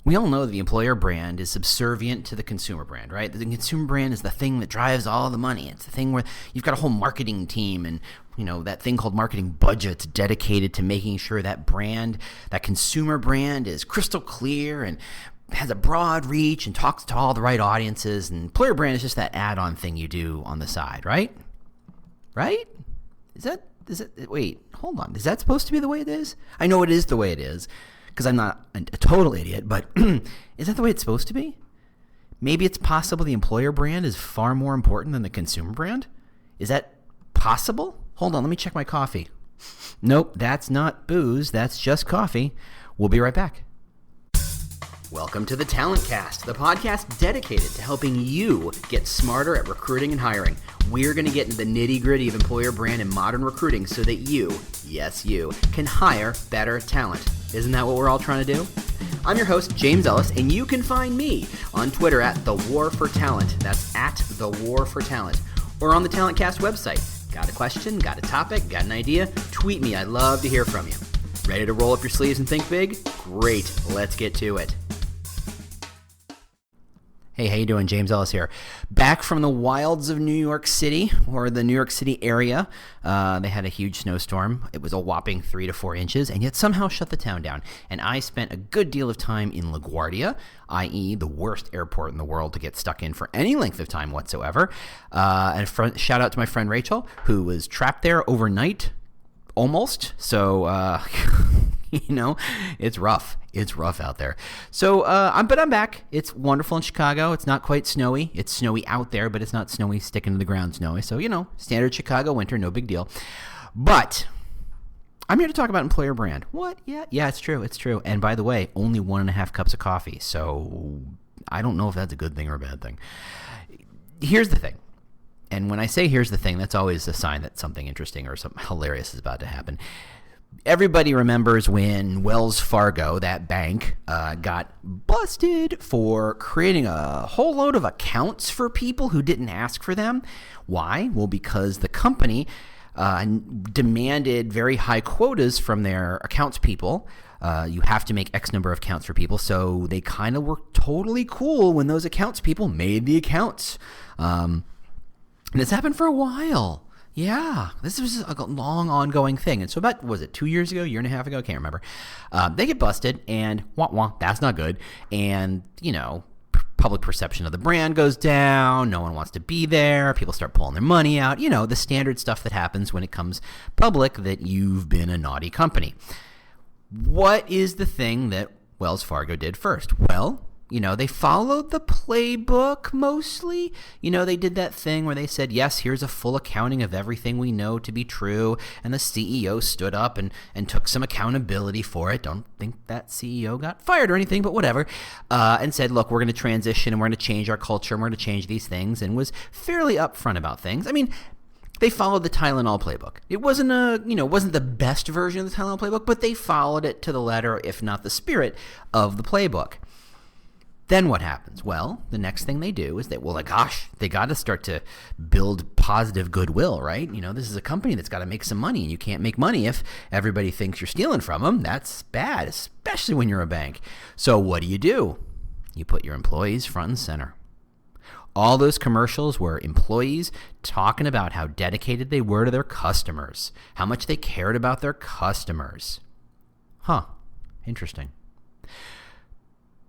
We all know that the employer brand is subservient to the consumer brand, right? The consumer brand is the thing that drives all the money. It's the thing where you've got a whole marketing team and, that thing called marketing budgets dedicated to making sure that brand, that consumer brand is crystal clear and has a broad reach and talks to all the right audiences. And employer brand is just that add-on thing you do on the side, right? Right? Wait, hold on. Is that supposed to be the way it is? I know it is the way it is, because I'm not a total idiot, but is that the way it's supposed to be? Maybe it's possible the employer brand is far more important than the consumer brand? Is that possible? Hold on, let me check my coffee. Nope, that's not booze, that's just coffee. We'll be right back. Welcome to the Talent Cast, the podcast dedicated to helping you get smarter at recruiting and hiring. We're going to get into the nitty-gritty of employer brand and modern recruiting so that you, yes you, can hire better talent. Isn't that what we're all trying to do? I'm your host, James Ellis, and you can find me on Twitter at The War for Talent. That's at The War for Talent. Or on the Talent Cast website. Got a question? Got a topic? Got an idea? Tweet me. I'd love to hear from you. Ready to roll up your sleeves and think big? Great. Let's get to it. Hey, how you doing? James Ellis here. Back from the wilds of New York City, or the New York City area. They had a huge snowstorm. It was a whopping 3 to 4 inches, and yet somehow shut the town down. And I spent a good deal of time in LaGuardia, i.e. the worst airport in the world to get stuck in for any length of time whatsoever. And shout out to my friend Rachel, who was trapped there overnight, almost. So, it's rough. It's rough out there. So, but I'm back. It's wonderful in Chicago. It's not quite snowy. It's snowy out there, but it's not snowy sticking to the ground snowy. So, standard Chicago winter, no big deal. But I'm here to talk about employer brand. What? Yeah, it's true. It's true. And by the way, only 1.5 cups of coffee. So I don't know if that's a good thing or a bad thing. Here's the thing. And when I say here's the thing, that's always a sign that something interesting or something hilarious is about to happen. Everybody remembers when Wells Fargo, that bank, got busted for creating a whole load of accounts for people who didn't ask for them. Why? Well, because the company demanded very high quotas from their accounts people. You have to make X number of accounts for people, so they kind of were totally cool when those accounts people made the accounts. And this happened for a while. Yeah, this was a long ongoing thing. And so about, was it 2 years ago, year and a half ago? I can't remember. They get busted and that's not good. And, public perception of the brand goes down. No one wants to be there. People start pulling their money out. The standard stuff that happens when it comes public that you've been a naughty company. What is the thing that Wells Fargo did first? Well, they followed the playbook mostly. They did that thing where they said, yes, here's a full accounting of everything we know to be true. And the CEO stood up and took some accountability for it. Don't think that CEO got fired or anything, but whatever. And said, look, we're going to transition and we're going to change our culture and we're going to change these things, and was fairly upfront about things. I mean, they followed the Tylenol playbook. It wasn't wasn't the best version of the Tylenol playbook, but they followed it to the letter, if not the spirit of the playbook. Then what happens? Well, the next thing they do is they got to start to build positive goodwill, right? This is a company that's got to make some money, and you can't make money if everybody thinks you're stealing from them. That's bad, especially when you're a bank. So what do? You put your employees front and center. All those commercials were employees talking about how dedicated they were to their customers, how much they cared about their customers. Huh, interesting.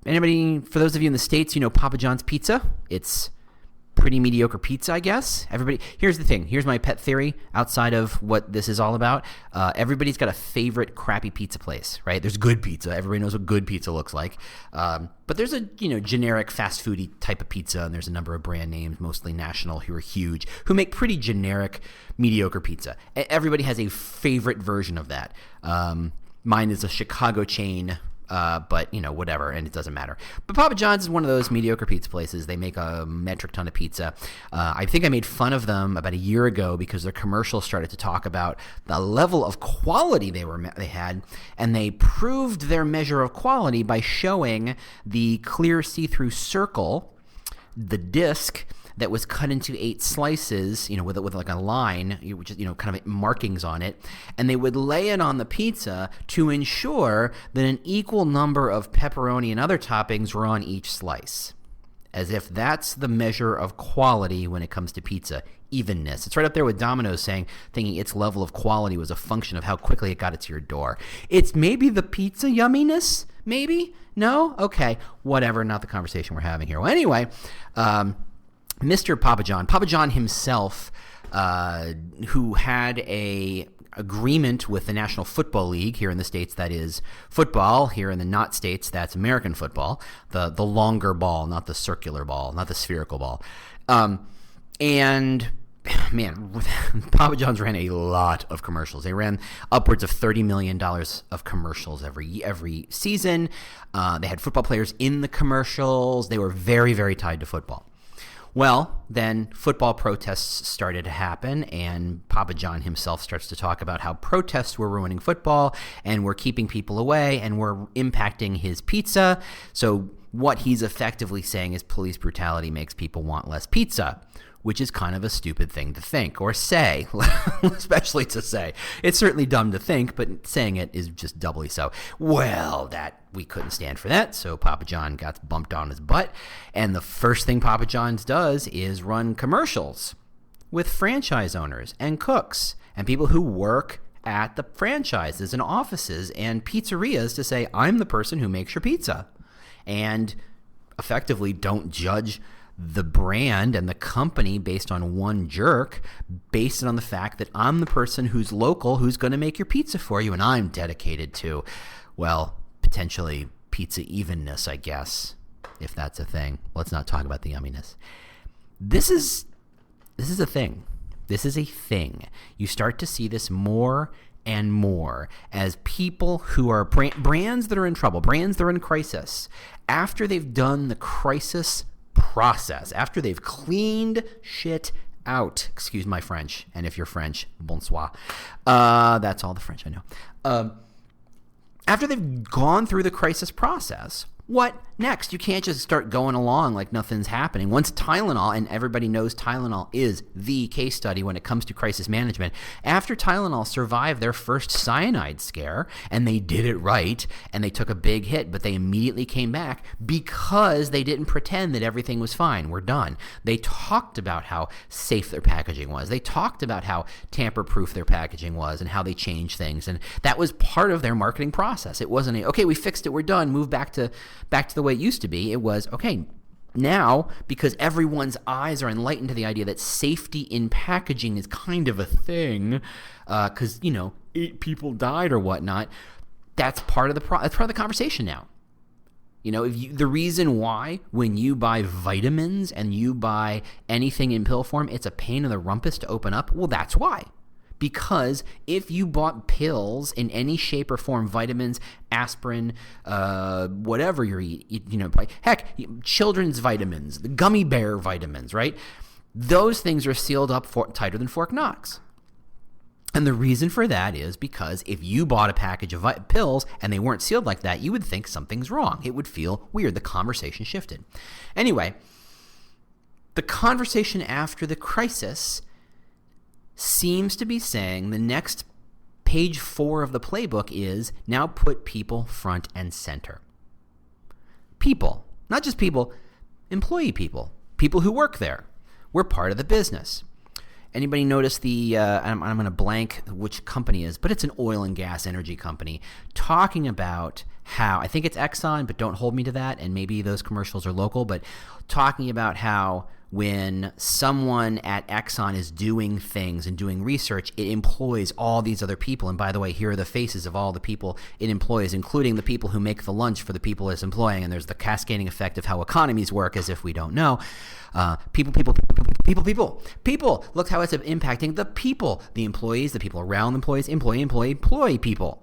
Anybody, for those of you in the States, Papa John's Pizza? It's pretty mediocre pizza, I guess. Here's the thing. Here's my pet theory outside of what this is all about. Everybody's got a favorite crappy pizza place, right? There's good pizza. Everybody knows what good pizza looks like. But there's a, generic fast foody type of pizza, and there's a number of brand names, mostly national, who are huge, who make pretty generic, mediocre pizza. Everybody has a favorite version of that. Mine is a Chicago chain, but whatever, and it doesn't matter. But Papa John's is one of those mediocre pizza places. They make a metric ton of pizza. I think I made fun of them about a year ago because their commercials started to talk about the level of quality they had, and they proved their measure of quality by showing the clear see-through circle, the disc that was cut into 8 slices, with like a line, which is, kind of markings on it, and they would lay it on the pizza to ensure that an equal number of pepperoni and other toppings were on each slice. As if that's the measure of quality when it comes to pizza. Evenness. It's right up there with Domino's thinking its level of quality was a function of how quickly it got it to your door. It's maybe the pizza yumminess? Maybe? No? Okay. Whatever. Not the conversation we're having here. Well, anyway, Mr. Papa John himself, who had a agreement with the National Football League here in the States, that is football. Here in the not States, that's American football, the longer ball, not the circular ball, not the spherical ball. And man, Papa John's ran a lot of commercials. They ran upwards of $30 million of commercials every season. They had football players in the commercials. They were very, very tied to football. Well, then football protests started to happen, and Papa John himself starts to talk about how protests were ruining football and were keeping people away and were impacting his pizza. So what he's effectively saying is police brutality makes people want less pizza, which is kind of a stupid thing to think or say, especially to say. It's certainly dumb to think, but saying it is just doubly so. Well, we couldn't stand for that, so Papa John got bumped on his butt. And the first thing Papa John's does is run commercials with franchise owners and cooks and people who work at the franchises and offices and pizzerias to say, I'm the person who makes your pizza. And effectively don't judge the brand and the company based on one jerk, based on the fact that I'm the person who's local, who's going to make your pizza for you, and I'm dedicated to, well, potentially pizza evenness, I guess, if that's a thing. Let's not talk about the yumminess. This is a thing. This is a thing. You start to see this more and more as people who are brands that are in trouble, brands that are in crisis, after they've done the crisis process, after they've cleaned shit out, excuse my French, and if you're French, bonsoir, that's all the French I know, after they've gone through the crisis process, what next? You can't just start going along like nothing's happening. Once Tylenol, and everybody knows Tylenol is the case study when it comes to crisis management, after Tylenol survived their first cyanide scare, and they did it right, and they took a big hit, but they immediately came back because they didn't pretend that everything was fine. We're done. They talked about how safe their packaging was. They talked about how tamper-proof their packaging was and how they changed things, and that was part of their marketing process. It wasn't okay, we fixed it, we're done, move back to the way it used to be. It was, okay, now, because everyone's eyes are enlightened to the idea that safety in packaging is kind of a thing, because, 8 people died or whatnot, that's part of the conversation now. The reason why when you buy vitamins and you buy anything in pill form, it's a pain in the rumpus to open up, well, that's why. Because if you bought pills in any shape or form, vitamins, aspirin, whatever you're eating, heck, children's vitamins, the gummy bear vitamins, right? Those things are sealed up tighter than Fort Knox. And the reason for that is because if you bought a package of pills and they weren't sealed like that, you would think something's wrong. It would feel weird. The conversation shifted. Anyway, the conversation after the crisis seems to be saying the next page 4 of the playbook is now put people front and center. People, not just people, employee people who work there. We're part of the business. Anybody notice I'm going to blank which company is, but it's an oil and gas energy company talking about how, I think it's Exxon, but don't hold me to that, and maybe those commercials are local, but talking about how when someone at Exxon is doing things and doing research, it employs all these other people. And by the way, here are the faces of all the people it employs, including the people who make the lunch for the people it's employing. And there's the cascading effect of how economies work, as if we don't know. People. Look how it's impacting the people, the employees, the people around employees, employee people.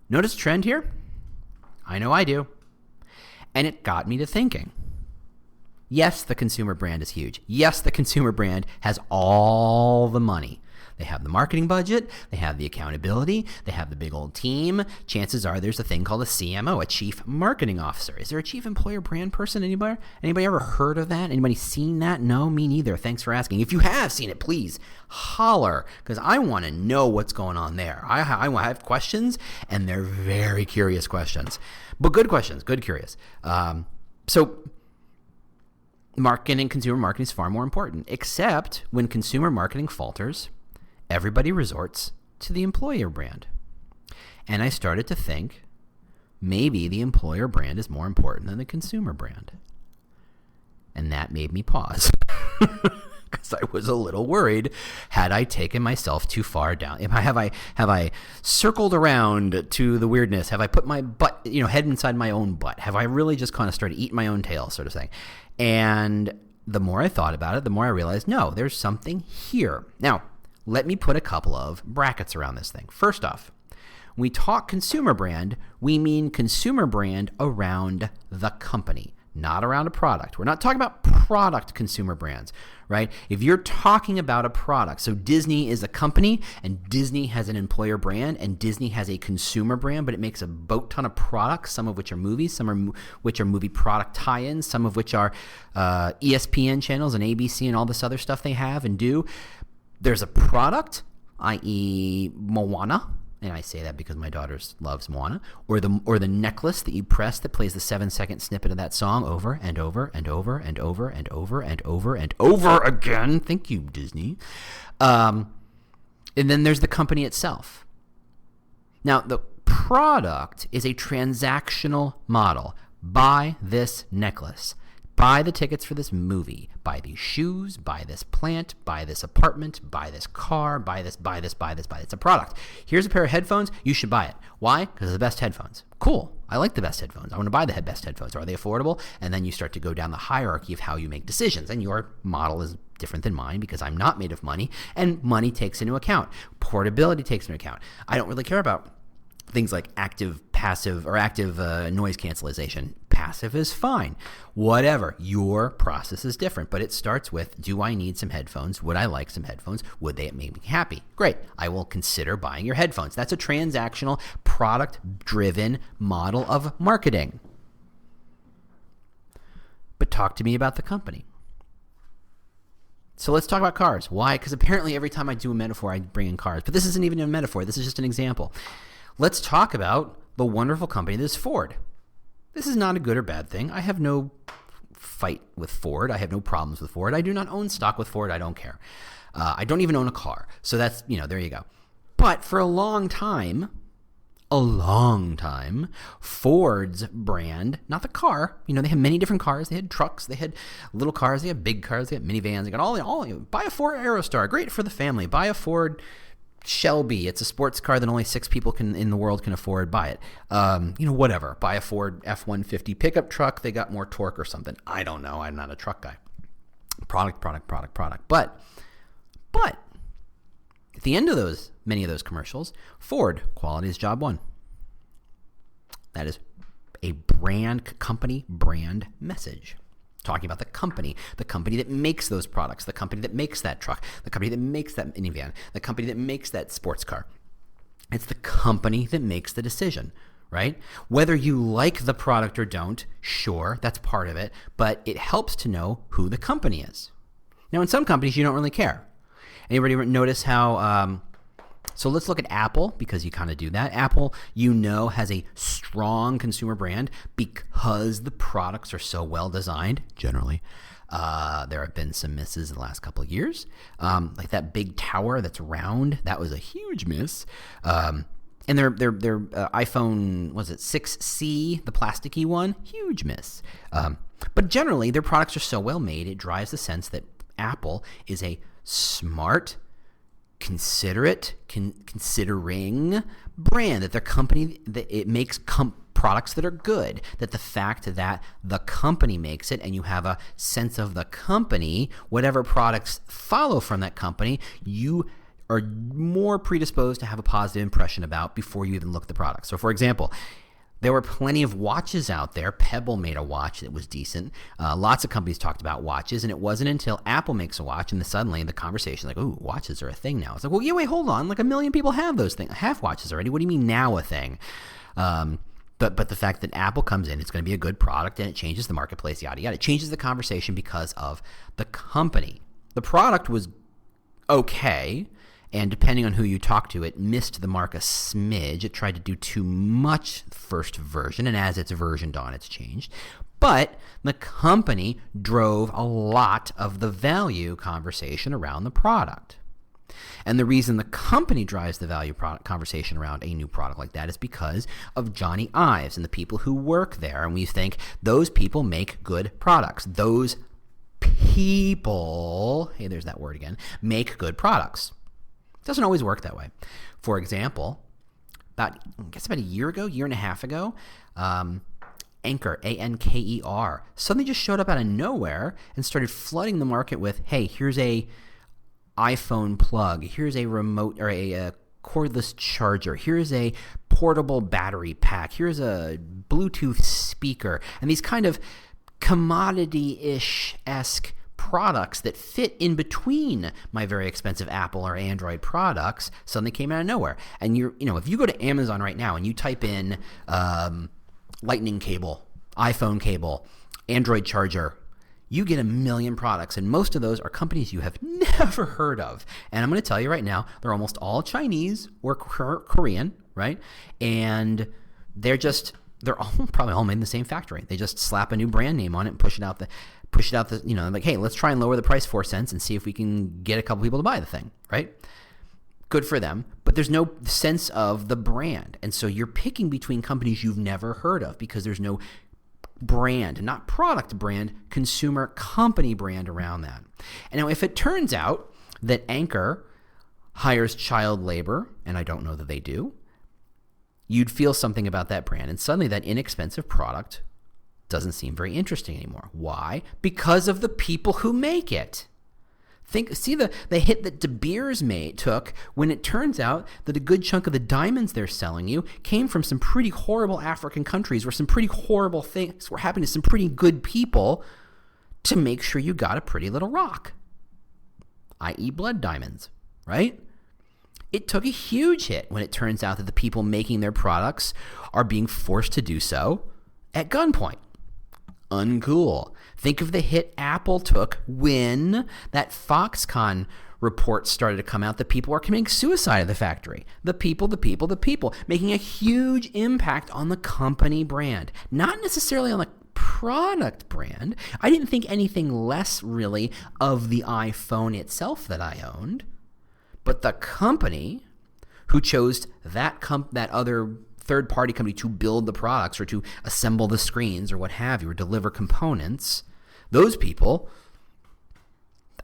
Notice a trend here? I know I do. And it got me to thinking. Yes, the consumer brand is huge. Yes, the consumer brand has all the money. They have the marketing budget, they have the accountability, they have the big old team. Chances are there's a thing called a CMO, a Chief Marketing Officer. Is there a Chief Employer Brand person? Anybody ever heard of that? Anybody seen that? No, me neither. Thanks for asking. If you have seen it, please holler, because I want to know what's going on there. I have questions, and they're very curious questions, but good questions, good curious. So marketing, consumer marketing is far more important, except when consumer marketing falters, everybody resorts to the employer brand. And I started to think maybe the employer brand is more important than the consumer brand. And that made me pause because I was a little worried. Had I taken myself too far down? Have I circled around to the weirdness? Have I put my butt, head inside my own butt? Have I really just kind of started eating my own tail, sort of thing? And the more I thought about it, the more I realized, no, there's something here. Now, let me put a couple of brackets around this thing. First off, when we talk consumer brand, we mean consumer brand around the company, not around a product. We're not talking about product consumer brands, right? If you're talking about a product, so Disney is a company and Disney has an employer brand and Disney has a consumer brand, but it makes a boat ton of products, some of which are movies, some of which are movie product tie-ins, some of which are ESPN channels and ABC and all this other stuff they have and do. There's a product, i.e. Moana, and I say that because my daughter loves Moana, or the necklace that you press that plays the 7-second snippet of that song over and over and over and over and over and over and over again. Thank you, Disney. And then there's the company itself. Now, the product is a transactional model. Buy this necklace. Buy the tickets for this movie, buy these shoes, buy this plant, buy this apartment, buy this car, buy this. It's a product. Here's a pair of headphones. You should buy it. Why? Because they're the best headphones. Cool. I like the best headphones. I want to buy the best headphones. Are they affordable? And then you start to go down the hierarchy of how you make decisions. And your model is different than mine because I'm not made of money, and money takes into account. Portability takes into account. I don't really care about things like active noise cancellation. Passive is fine. Whatever. Your process is different, but it starts with, do I need some headphones? Would I like some headphones? Would they make me happy? Great. I will consider buying your headphones. That's a transactional, product-driven model of marketing. But talk to me about the company. So let's talk about cars. Why? Because apparently every time I do a metaphor, I bring in cars. But this isn't even a metaphor. This is just an example. Let's talk about the wonderful company that is Ford. This is not a good or bad thing. I have no fight with Ford. I have no problems with Ford. I do not own stock with Ford. I don't care. I don't even own a car. So that's, there you go. But for a long time, Ford's brand, not the car, they had many different cars. They had trucks, they had little cars, they had big cars, they had minivans, they got all buy a Ford Aerostar, great for the family. Buy a Ford Shelby, it's a sports car that only 6 people in the world can afford. Buy it. Whatever. Buy a Ford F-150 pickup truck. They got more torque or something. I don't know. I'm not a truck guy. Product. But at the end of many of those commercials, Ford, quality is job one. That is a company brand message. Talking about the company that makes those products, the company that makes that truck, the company that makes that minivan, the company that makes that sports car. It's the company that makes the decision, right? Whether you like the product or don't, sure, that's part of it, but it helps to know who the company is. Now, in some companies, you don't really care. Anybody notice how... So let's look at Apple, because you kind of do that. Apple, has a strong consumer brand because the products are so well designed, generally. There have been some misses in the last couple of years. Like that big tower that's round, that was a huge miss. And their iPhone, was it 6C, the plasticky one? Huge miss. But generally, their products are so well made, it drives the sense that Apple is a smart, considering brand, that their company, that it makes products that are good, that the fact that the company makes it and you have a sense of the company, whatever products follow from that company, you are more predisposed to have a positive impression about before you even look at the product. So for example, There were plenty of watches out there. Pebble made a watch that was decent. Lots of companies talked about watches, and it wasn't until Apple makes a watch and then suddenly the conversation like, ooh, watches are a thing now. It's like, well, yeah, wait, hold on. Like 1 million people have those things, have watches already. What do you mean now a thing? But the fact that Apple comes in, it's going to be a good product, and it changes the marketplace, yada, yada. It changes the conversation because of the company. The product was okay, and depending on who you talk to, it missed the mark a smidge. It tried to do too much first version, and as it's versioned on, it's changed. But the company drove a lot of the value conversation around the product. And the reason the company drives the value product conversation around a new product like that is because of Johnny Ives and the people who work there. And we think those people make good products. Those people, hey, there's that word again, make good products. It doesn't always work that way. For example, about a year and a half ago, Anker, A-N-K-E-R, suddenly just showed up out of nowhere and started flooding the market with, hey, here's a iPhone plug, here's a remote or a cordless charger, here's a portable battery pack, here's a Bluetooth speaker, and these kind of commodity-ish-esque products that fit in between my very expensive Apple or Android products suddenly came out of nowhere. And if you go to Amazon right now and you type in lightning cable, iPhone cable, Android charger, you get 1 million products, and most of those are companies you have never heard of. And I'm going to tell you right now, they're almost all Chinese or Korean, right? And they're all probably all made in the same factory. They just slap a new brand name on it and push it out the like, hey, let's try and lower the price 4 cents and see if we can get a couple people to buy the thing, right? Good for them, but there's no sense of the brand. And so you're picking between companies you've never heard of because there's no brand, not product brand, consumer company brand around that. And now if it turns out that Anker hires child labor, and I don't know that they do, you'd feel something about that brand. And suddenly that inexpensive product doesn't seem very interesting anymore. Why? Because of the people who make it. See the hit that De Beers took when it turns out that a good chunk of the diamonds they're selling you came from some pretty horrible African countries where some pretty horrible things were happening to some pretty good people to make sure you got a pretty little rock, i.e. blood diamonds, right? It took a huge hit when it turns out that the people making their products are being forced to do so at gunpoint. Uncool. Think of the hit Apple took when that Foxconn report started to come out that people are committing suicide at the factory. The people, making a huge impact on the company brand, not necessarily on the product brand. I didn't think anything less really of the iPhone itself that I owned, but the company who chose that other third-party company to build the products or to assemble the screens or what have you, or deliver components, those people,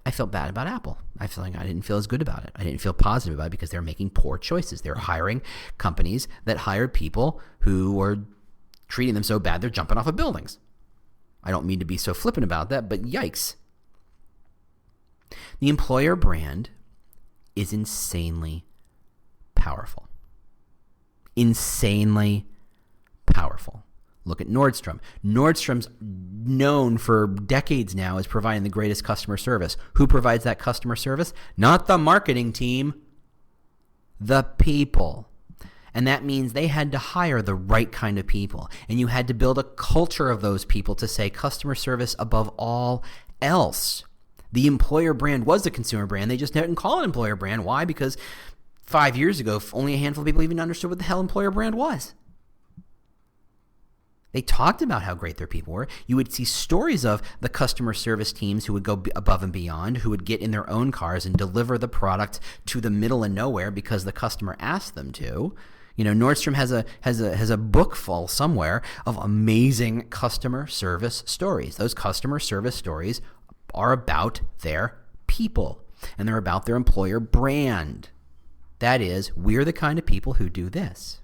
I felt bad about Apple. I didn't feel as good about it. I didn't feel positive about it because they're making poor choices. They're hiring companies that hired people who were treating them so bad they're jumping off of buildings. I don't mean to be so flippant about that, but yikes. The employer brand is insanely powerful. Insanely powerful. Look at Nordstrom. Nordstrom's known for decades now as providing the greatest customer service. Who provides that customer service? Not the marketing team, the people. And that means they had to hire the right kind of people. And you had to build a culture of those people to say customer service above all else. The employer brand was the consumer brand. They just didn't call it employer brand. Why? Because 5 years ago, only a handful of people even understood what the hell employer brand was. They talked about how great their people were. You would see stories of the customer service teams who would go above and beyond, who would get in their own cars and deliver the product to the middle of nowhere because the customer asked them to. Nordstrom has a book full somewhere of amazing customer service stories. Those customer service stories are about their people, and they're about their employer brand. That is, we're the kind of people who do this.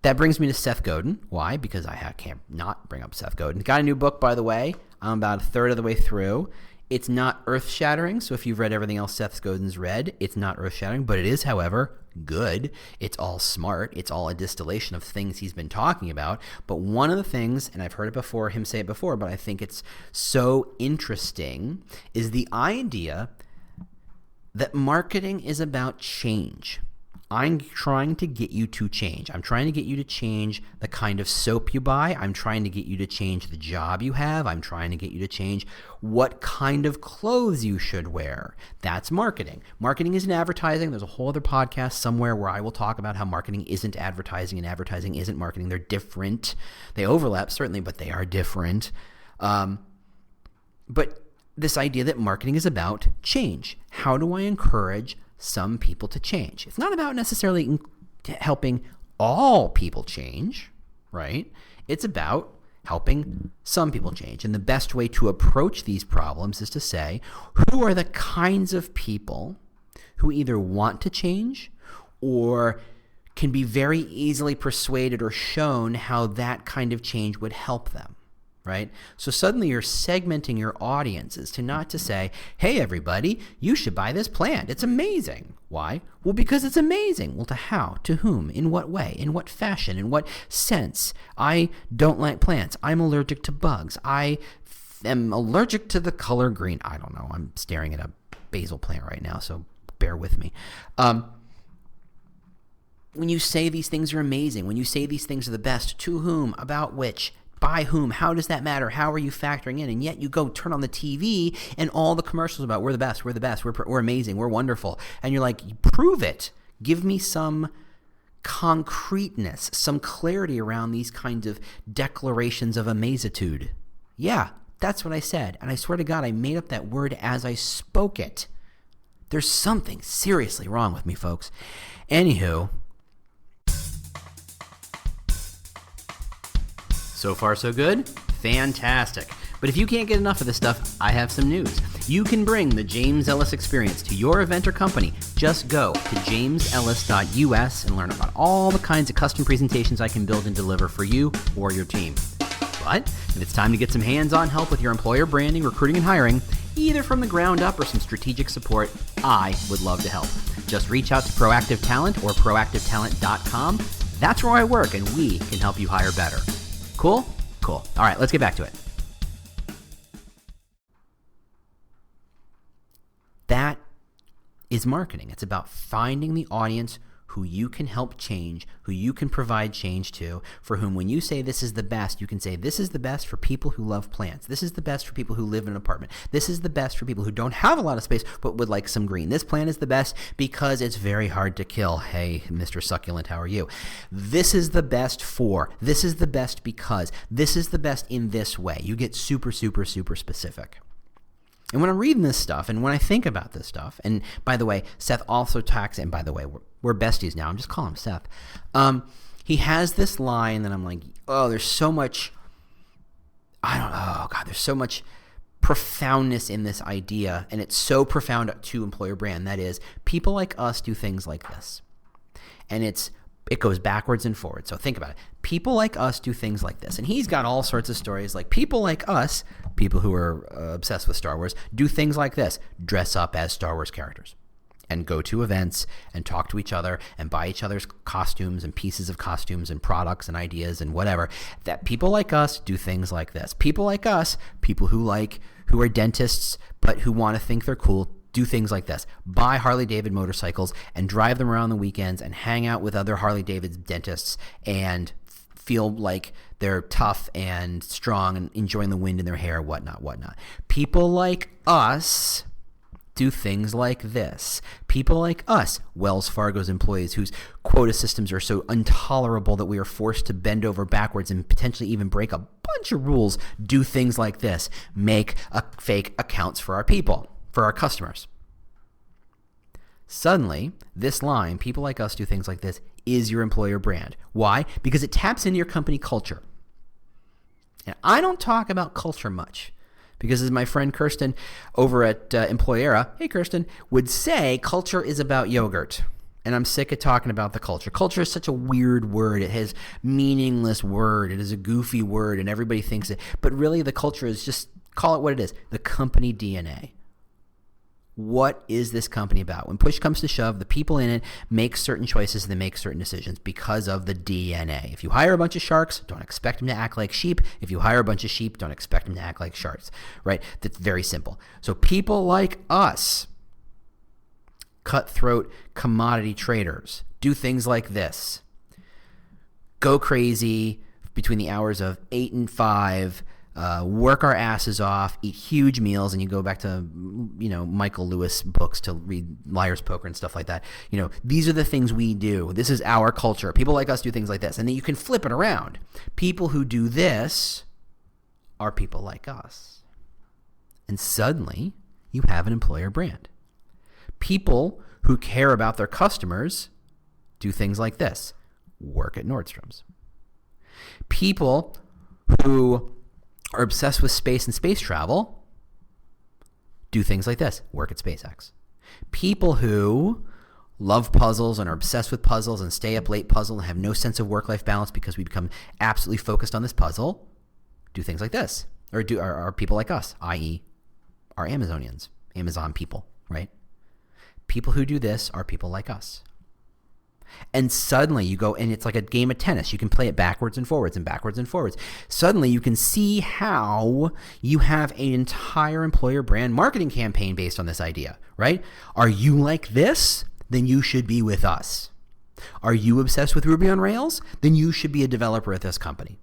That brings me to Seth Godin. Why? Because I can't not bring up Seth Godin. Got a new book, by the way. I'm about a third of the way through. It's not earth-shattering, so if you've read everything else Seth Godin's read, it's not earth-shattering, but it is, however, good. It's all smart. It's all a distillation of things he's been talking about. But one of the things, and I've heard it before, him say it before, but I think it's so interesting, is the idea that marketing is about change. I'm trying to get you to change. I'm trying to get you to change the kind of soap you buy. I'm trying to get you to change the job you have. I'm trying to get you to change what kind of clothes you should wear. That's marketing. Marketing isn't advertising. There's a whole other podcast somewhere where I will talk about how marketing isn't advertising and advertising isn't marketing. They're different. They overlap, certainly, but they are different. But this idea that marketing is about change. How do I encourage some people to change? It's not about necessarily helping all people change, right? It's about helping some people change. And the best way to approach these problems is to say, who are the kinds of people who either want to change or can be very easily persuaded or shown how that kind of change would help them? Right? So suddenly you're segmenting your audiences to not to say, hey, everybody, you should buy this plant. It's amazing. Why? Well, because it's amazing. Well, to how? To whom? In what way? In what fashion? In what sense? I don't like plants. I'm allergic to bugs. I am allergic to the color green. I don't know. I'm staring at a basil plant right now, so bear with me. When you say these things are amazing, when you say these things are the best, to whom? About which? By whom? How does that matter? How are you factoring in? And yet you go turn on the TV and all the commercials about we're the best, we're amazing, we're wonderful. And you're like, prove it. Give me some concreteness, some clarity around these kinds of declarations of amazitude. Yeah, that's what I said. And I swear to God, I made up that word as I spoke it. There's something seriously wrong with me, folks. Anywho, so far, so good? Fantastic. But if you can't get enough of this stuff, I have some news. You can bring the James Ellis experience to your event or company. Just go to jamesellis.us and learn about all the kinds of custom presentations I can build and deliver for you or your team. But if it's time to get some hands-on help with your employer branding, recruiting, and hiring, either from the ground up or some strategic support, I would love to help. Just reach out to Proactive Talent or proactivetalent.com. That's where I work, and we can help you hire better. Cool? Cool. All right, let's get back to it. That is marketing. It's about finding the audience who you can help change, who you can provide change to, for whom when you say this is the best, you can say this is the best for people who love plants. This is the best for people who live in an apartment. This is the best for people who don't have a lot of space but would like some green. This plant is the best because it's very hard to kill. Hey, Mr. Succulent, how are you? This is the best for. This is the best because. This is the best in this way. You get super, super, super specific. And when I'm reading this stuff and when I think about this stuff, and by the way, Seth also talks, and by the way, we're besties now. I'm just calling him Seth. He has this line that I'm like, oh, there's so much, there's so much profoundness in this idea, and it's so profound to employer brand. That is, people like us do things like this. And it goes backwards and forwards. So think about it. People like us do things like this. And he's got all sorts of stories like people like us, people who are obsessed with Star Wars, do things like this. Dress up as Star Wars characters and go to events and talk to each other and buy each other's costumes and pieces of costumes and products and ideas and whatever. That people like us do things like this. People like us, people who are dentists but who want to think they're cool, do things like this. Buy Harley Davidson motorcycles and drive them around the weekends and hang out with other Harley Davidson dentists and feel like they're tough and strong and enjoying the wind in their hair, whatnot. People like us do things like this. People like us, Wells Fargo's employees whose quota systems are so intolerable that we are forced to bend over backwards and potentially even break a bunch of rules, do things like this. Make fake accounts for our people, for our customers. Suddenly, this line, people like us do things like this, is your employer brand. Why? Because it taps into your company culture. And I don't talk about culture much because as my friend Kirsten over at Employera, hey Kirsten, would say, culture is about yogurt. And I'm sick of talking about the culture. Culture is such a weird word. It has meaningless word. It is a goofy word and everybody thinks it. But really the culture is just Call it what it is, the company DNA. What is this company about? When push comes to shove, the people in it make certain choices and they make certain decisions because of the DNA. If you hire a bunch of sharks, don't expect them to act like sheep. If you hire a bunch of sheep, don't expect them to act like sharks, right? That's very simple. So people like us, cutthroat commodity traders, do things like this. Go crazy between the hours of 8 and 5, work our asses off, eat huge meals, and you go back to, Michael Lewis books to read Liar's Poker and stuff like that. These are the things we do. This is our culture. People like us do things like this. And then you can flip it around. People who do this are people like us. And suddenly you have an employer brand. People who care about their customers do things like this. Work at Nordstrom's. People who are obsessed with space and space travel do things like this. Work at SpaceX. People who love puzzles and are obsessed with puzzles and stay up late puzzle and have no sense of work-life balance because we become absolutely focused on this puzzle do things like this. Or are people like us, i.e. are Amazonians, Amazon people, right? People who do this are people like us. And suddenly you go, and it's like a game of tennis. You can play it backwards and forwards and backwards and forwards. Suddenly you can see how you have an entire employer brand marketing campaign based on this idea, right? Are you like this? Then you should be with us. Are you obsessed with Ruby on Rails? Then you should be a developer at this company.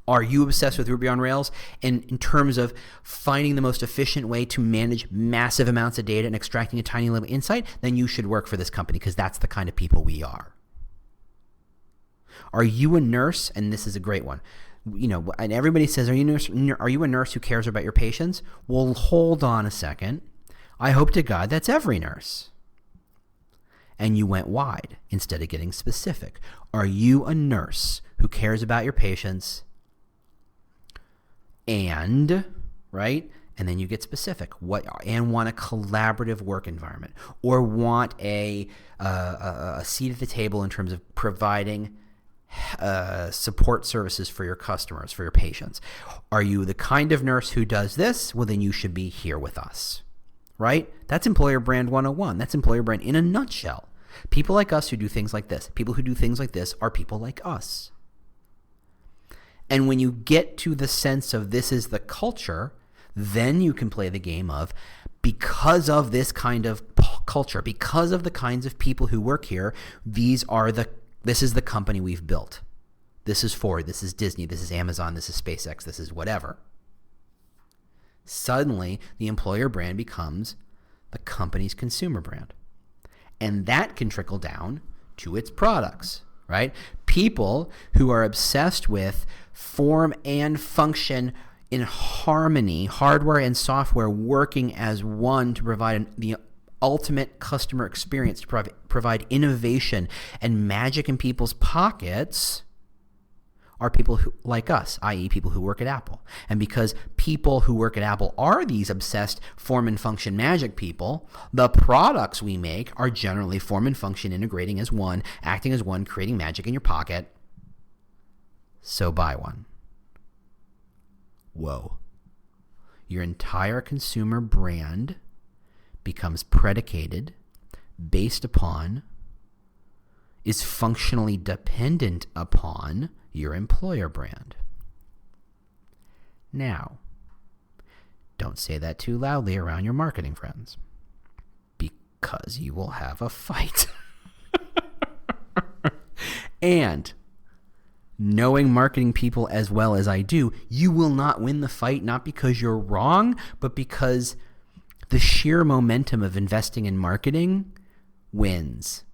Are you obsessed with Ruby on Rails in terms of finding the most efficient way to manage massive amounts of data and extracting a tiny little insight? Then you should work for this company because that's the kind of people we are. Are you a nurse? And this is a great one. And everybody says, are you a nurse who cares about your patients? Well, hold on a second. I hope to God that's every nurse. And you went wide instead of getting specific. Are you a nurse who cares about your patients? Right? And then you get specific. And want a collaborative work environment, or want a seat at the table in terms of providing support services for your customers, for your patients. Are you the kind of nurse who does this? Well, then you should be here with us, right? That's Employer Brand 101. That's Employer Brand in a nutshell. People like us who do things like this. People who do things like this are people like us. And when you get to the sense of this is the culture, then you can play the game of, because of this kind of culture, because of the kinds of people who work here, this is the company we've built. This is Ford, this is Disney, this is Amazon, this is SpaceX, this is whatever. Suddenly, the employer brand becomes the company's consumer brand. And that can trickle down to its products, right? People who are obsessed with form and function in harmony, hardware and software working as one to provide the ultimate customer experience, to provide innovation and magic in people's pockets, are people who, like us, i.e. people who work at Apple. And because people who work at Apple are these obsessed form and function magic people, the products we make are generally form and function integrating as one, acting as one, creating magic in your pocket. So buy one. Whoa. Your entire consumer brand becomes predicated based upon, is functionally dependent upon your employer brand. Now, don't say that too loudly around your marketing friends, because you will have a fight. And knowing marketing people as well as I do, you will not win the fight, not because you're wrong, but because the sheer momentum of investing in marketing wins.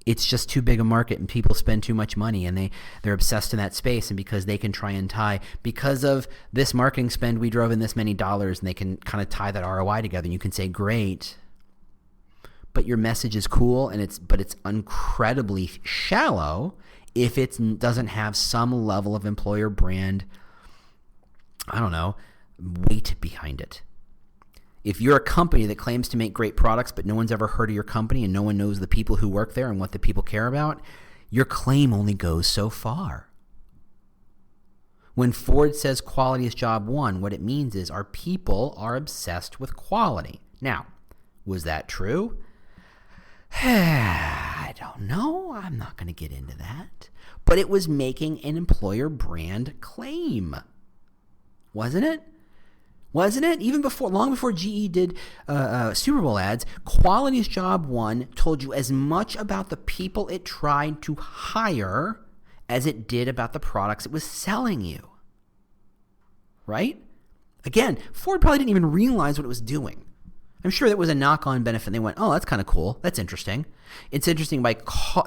It's just too big a market and people spend too much money and they're obsessed in that space, and because they can try and tie, because of this marketing spend we drove in this many dollars, and they can kind of tie that ROI together, and you can say great, but your message is cool and it's incredibly shallow if it doesn't have some level of employer brand, weight behind it. If you're a company that claims to make great products, but no one's ever heard of your company and no one knows the people who work there and what the people care about, your claim only goes so far. When Ford says quality is job one, what it means is our people are obsessed with quality. Now, was that true? I don't know. I'm not going to get into that. But it was making an employer brand claim. Wasn't it? Wasn't it? Even before, long before GE did Super Bowl ads, quality is job one told you as much about the people it tried to hire as it did about the products it was selling you. Right? Again, Ford probably didn't even realize what it was doing. I'm sure that was a knock-on benefit. They went, oh, that's kind of cool. That's interesting. It's interesting by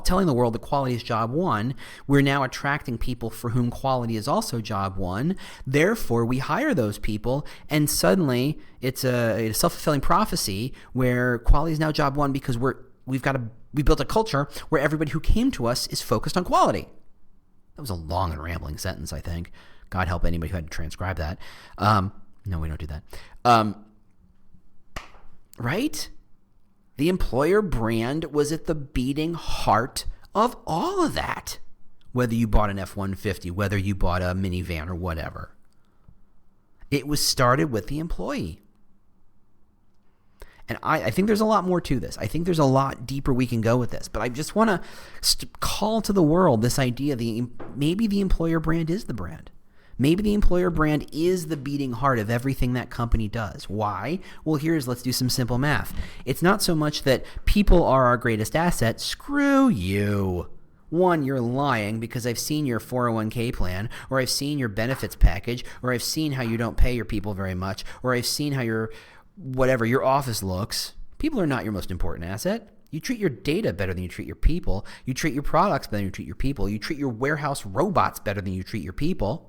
telling the world that quality is job one, we're now attracting people for whom quality is also job one. Therefore, we hire those people, and suddenly it's a self-fulfilling prophecy where quality is now job one because we built a culture where everybody who came to us is focused on quality. That was a long and rambling sentence, I think. God help anybody who had to transcribe that. No, we don't do that. Right? The employer brand was at the beating heart of all of that. Whether you bought an F-150, whether you bought a minivan or whatever. It was started with the employee. And I think there's a lot more to this. I think there's a lot deeper we can go with this. But I just want to call to the world this idea maybe the employer brand is the brand. Maybe the employer brand is the beating heart of everything that company does. Why? Well, let's do some simple math. It's not so much that people are our greatest asset. Screw you. One, you're lying because I've seen your 401k plan, or I've seen your benefits package, or I've seen how you don't pay your people very much, or I've seen how your office looks. People are not your most important asset. You treat your data better than you treat your people. You treat your products better than you treat your people. You treat your warehouse robots better than you treat your people.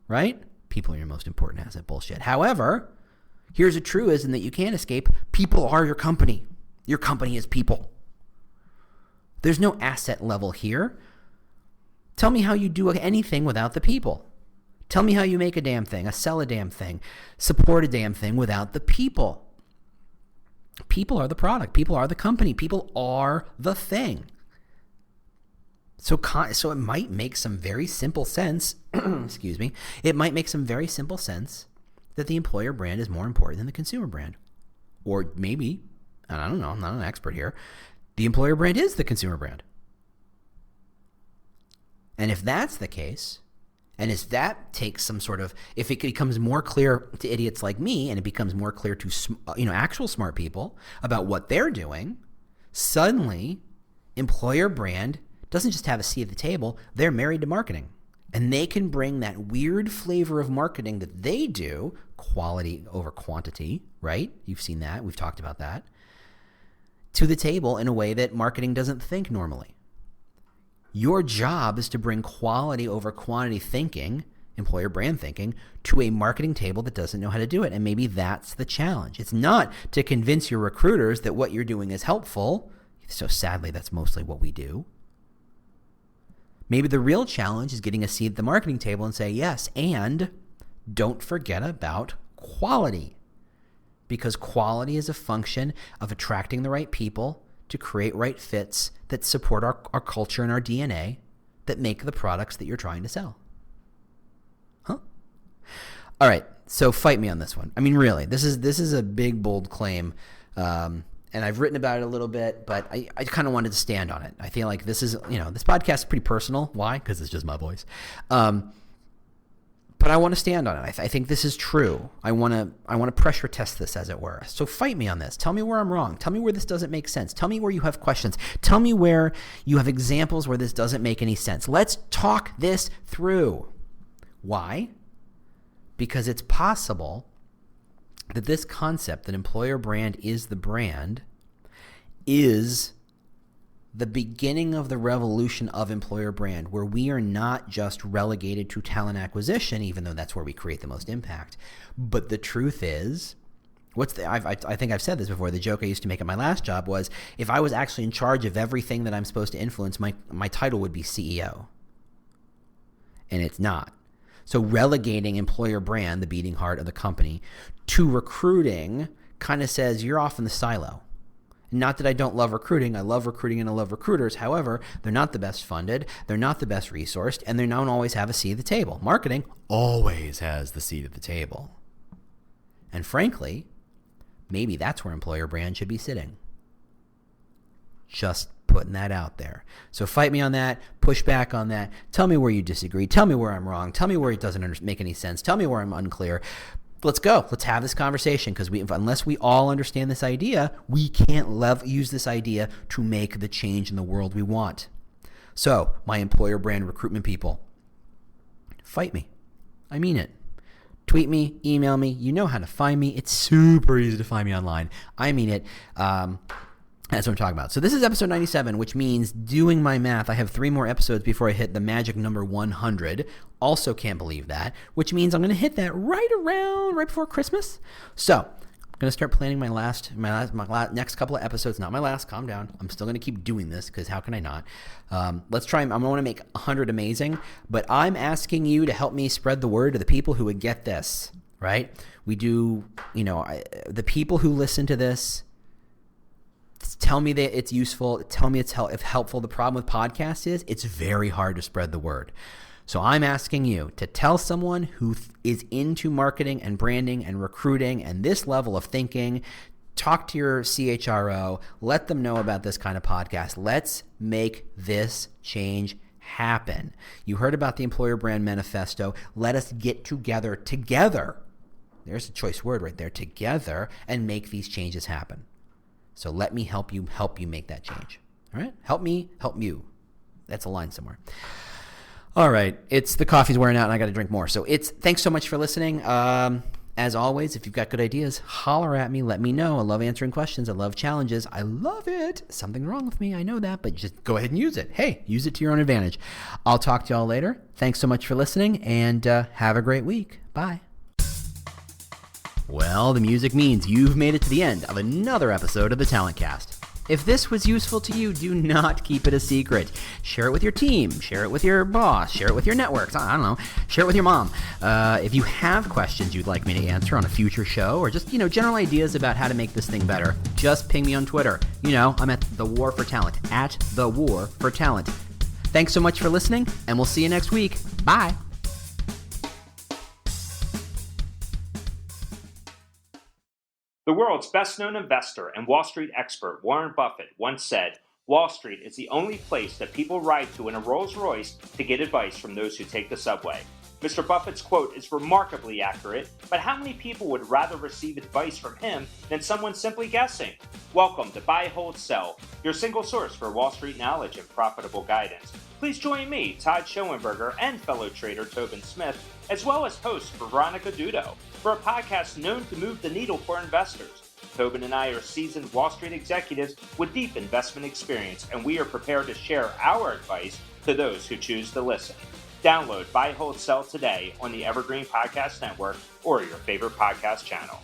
Right? People are your most important asset. Bullshit. However, here's a truism that you can't escape. People are your company. Your company is people. There's no asset level here. Tell me how you do anything without the people. Tell me how you make a damn thing, sell a damn thing, support a damn thing without the people. People are the product. People are the company. People are the thing. So it might make some very simple sense, excuse me, it might make some very simple sense that the employer brand is more important than the consumer brand. Or maybe, and I don't know, I'm not an expert here, the employer brand is the consumer brand. And if that's the case, and if that takes some sort of, if it becomes more clear to idiots like me, and it becomes more clear to actual smart people about what they're doing, suddenly employer brand doesn't just have a seat at the table, they're married to marketing. And they can bring that weird flavor of marketing that they do, quality over quantity, right? You've seen that. We've talked about that. To the table in a way that marketing doesn't think normally. Your job is to bring quality over quantity thinking, employer brand thinking, to a marketing table that doesn't know how to do it. And maybe that's the challenge. It's not to convince your recruiters that what you're doing is helpful. So sadly, that's mostly what we do. Maybe the real challenge is getting a seat at the marketing table and say, yes, and don't forget about quality. Because quality is a function of attracting the right people to create right fits that support our culture and our DNA that make the products that you're trying to sell. Huh? All right, so fight me on this one. I mean, really, this is a big, bold claim. And I've written about it a little bit, but I kind of wanted to stand on it. I feel like this is, this podcast is pretty personal. Why? Because it's just my voice. But I want to stand on it. I think this is true. I want to pressure test this, as it were. So fight me on this. Tell me where I'm wrong. Tell me where this doesn't make sense. Tell me where you have questions. Tell me where you have examples where this doesn't make any sense. Let's talk this through. Why? Because it's possible that this concept that employer brand is the brand is the beginning of the revolution of employer brand, where we are not just relegated to talent acquisition, even though that's where we create the most impact. But the truth is, I think I've said this before, the joke I used to make at my last job was, if I was actually in charge of everything that I'm supposed to influence, my title would be CEO. And it's not. So relegating employer brand, the beating heart of the company, to recruiting kind of says you're off in the silo. Not that I don't love recruiting. I love recruiting and I love recruiters. However, they're not the best funded. They're not the best resourced, and they don't always have a seat at the table. Marketing always has the seat at the table. And frankly, maybe that's where employer brand should be sitting. Just putting that out there. So fight me on that, push back on that, tell me where you disagree, tell me where I'm wrong, tell me where it doesn't make any sense, tell me where I'm unclear. Let's go. Let's have this conversation, because unless we all understand this idea, we can't use this idea to make the change in the world we want. So, my employer brand recruitment people, fight me. I mean it. Tweet me, email me. You know how to find me. It's super easy to find me online. I mean it. That's what I'm talking about. So this is episode 97, which means, doing my math, I have 3 more episodes before I hit the magic number 100. Also can't believe that, which means I'm going to hit that right before Christmas. So I'm going to start planning my next couple of episodes. Not my last, calm down. I'm still going to keep doing this, because how can I not? Let's try. I want to make 100 amazing, but I'm asking you to help me spread the word to the people who would get this, right? We do, the people who listen to this, tell me that it's useful. Tell me it's helpful. The problem with podcasts is it's very hard to spread the word. So I'm asking you to tell someone who is into marketing and branding and recruiting and this level of thinking. Talk to your CHRO. Let them know about this kind of podcast. Let's make this change happen. You heard about the Employer Brand Manifesto. Let us get together. There's a choice word right there. Together, and make these changes happen. So let me help you make that change. All right? Help me, help you. That's a line somewhere. All right. The coffee's wearing out and I got to drink more. So thanks so much for listening. As always, if you've got good ideas, holler at me. Let me know. I love answering questions. I love challenges. I love it. Something wrong with me. I know that, but just go ahead and use it. Hey, use it to your own advantage. I'll talk to y'all later. Thanks so much for listening, and have a great week. Bye. Well, the music means you've made it to the end of another episode of the Talent Cast. If this was useful to you, do not keep it a secret. Share it with your team. Share it with your boss. Share it with your networks. I don't know. Share it with your mom. If you have questions you'd like me to answer on a future show, or just, general ideas about how to make this thing better, just ping me on Twitter. I'm at The War for Talent, at The War for Talent. Thanks so much for listening, and we'll see you next week. Bye. The world's best-known investor and Wall Street expert, Warren Buffett, once said, "Wall Street is the only place that people ride to in a Rolls-Royce to get advice from those who take the subway." Mr. Buffett's quote is remarkably accurate, but how many people would rather receive advice from him than someone simply guessing? Welcome to Buy, Hold, Sell, your single source for Wall Street knowledge and profitable guidance. Please join me, Todd Schoenberger, and fellow trader Tobin Smith, as well as host Veronica Dudo, for a podcast known to move the needle for investors. Tobin and I are seasoned Wall Street executives with deep investment experience, and we are prepared to share our advice to those who choose to listen. Download Buy, Hold, Sell today on the Evergreen Podcast Network or your favorite podcast channel.